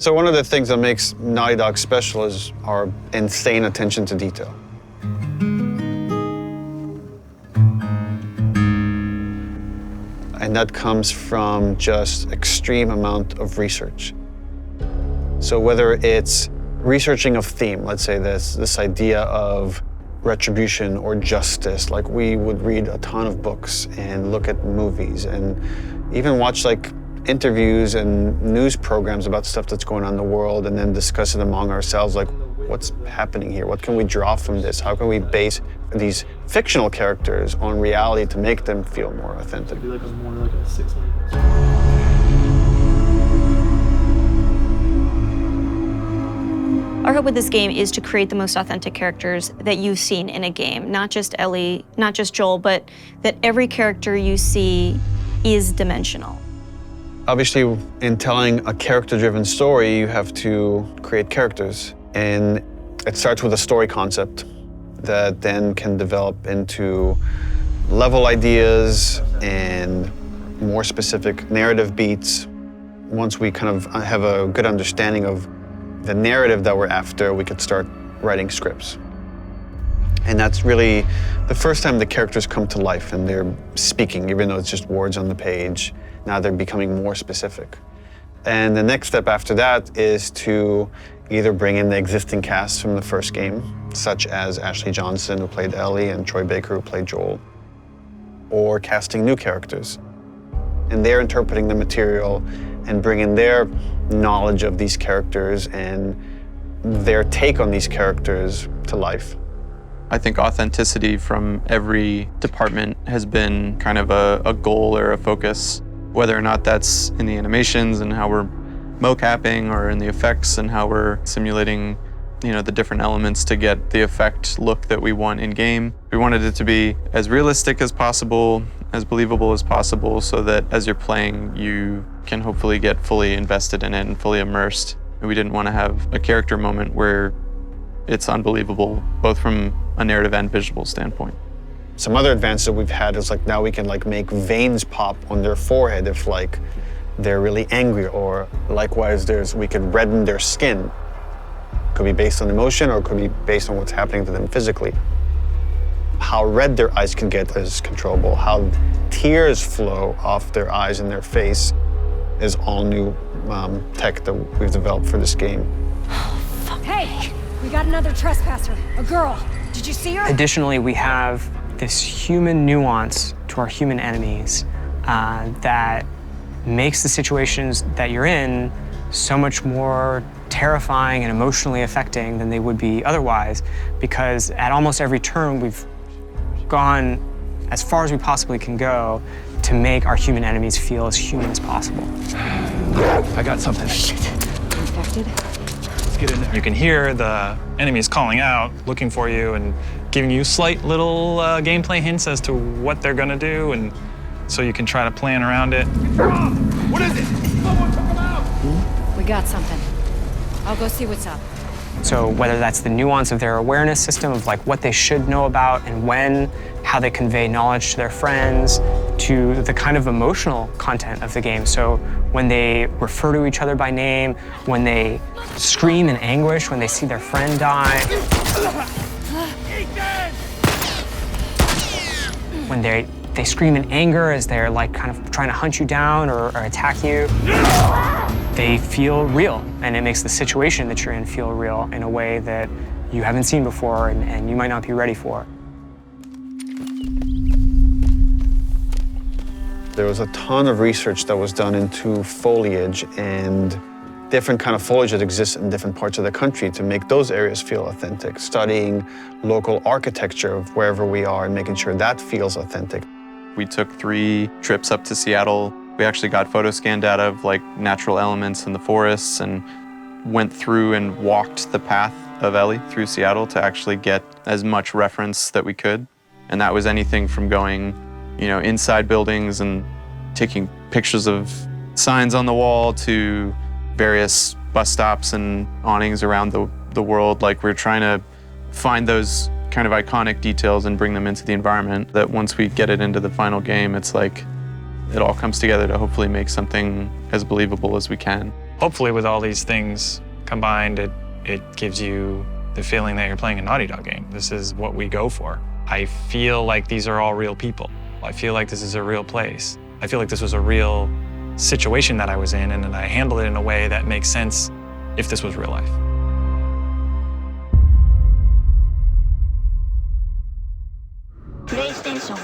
So one of the things that makes Naughty Dog special is our insane attention to detail. And that comes from just extreme amount of research. So whether it's researching a theme, let's say this idea of retribution or justice, like we would read a ton of books and look at movies and even watch like interviews and news programs about stuff that's going on in the world and then discuss it among ourselves, like what's happening here? What can we draw from this? How can we base these fictional characters on reality to make them feel more authentic? Our hope with this game is to create the most authentic characters that you've seen in a game. Not just Ellie, not just Joel, but that every character you see is dimensional. Obviously, in telling a character-driven story, you have to create characters. And it starts with a story concept that then can develop into level ideas and more specific narrative beats. Once we kind of have a good understanding of the narrative that we're after, we could start writing scripts. And that's really the first time the characters come to life and they're speaking, even though it's just words on the page. Now they're becoming more specific. And the next step after that is to either bring in the existing cast from the first game, such as Ashley Johnson, who played Ellie, and Troy Baker, who played Joel, or casting new characters. And they're interpreting the material and bringing their knowledge of these characters and their take on these characters to life. I think authenticity from every department has been kind of a goal or a focus, whether or not that's in the animations and how we're mocapping or in the effects and how we're simulating, the different elements to get the effect look that we want in game. We wanted it to be as realistic as possible, as believable as possible, so that as you're playing, you can hopefully get fully invested in it and fully immersed. And we didn't want to have a character moment where it's unbelievable, both from a narrative and visual standpoint. Some other advances that we've had is like now we can like make veins pop on their forehead if like they're really angry, or likewise we could redden their skin. Could be based on emotion or could be based on what's happening to them physically. How red their eyes can get is controllable. How tears flow off their eyes and their face is all new tech that we've developed for this game. Hey, we got another trespasser, a girl. Did you see her? Additionally, we have this human nuance to our human enemies that makes the situations that you're in so much more terrifying and emotionally affecting than they would be otherwise, because at almost every turn we've gone as far as we possibly can go to make our human enemies feel as human as possible. I got something. Shit. Infected? Let's get in there. You can hear the enemies calling out, looking for you, and giving you slight little gameplay hints as to what they're gonna do, and so you can try to plan around it. What is it? Someone took him out! We got something. I'll go see what's up. So whether that's the nuance of their awareness system of like what they should know about and when, how they convey knowledge to their friends, to the kind of emotional content of the game. So when they refer to each other by name, when they scream in anguish when they see their friend die, when they scream in anger as they're like kind of trying to hunt you down or attack you. They feel real, and it makes the situation that you're in feel real in a way that you haven't seen before and you might not be ready for. There was a ton of research that was done into foliage and different kind of foliage that exists in different parts of the country to make those areas feel authentic, studying local architecture of wherever we are and making sure that feels authentic. We took 3 trips up to Seattle. We actually got photo scanned out of like natural elements in the forests and went through and walked the path of Ellie through Seattle to actually get as much reference that we could. And that was anything from going, inside buildings and taking pictures of signs on the wall to various bus stops and awnings around the world. Like we're trying to find those kind of iconic details and bring them into the environment that once we get it into the final game, it's like it all comes together to hopefully make something as believable as we can. Hopefully with all these things combined, it gives you the feeling that you're playing a Naughty Dog game. This is what we go for. I feel like these are all real people. I feel like this is a real place. I feel like this was a real situation that I was in, and then I handled it in a way that makes sense if this was real life. PlayStation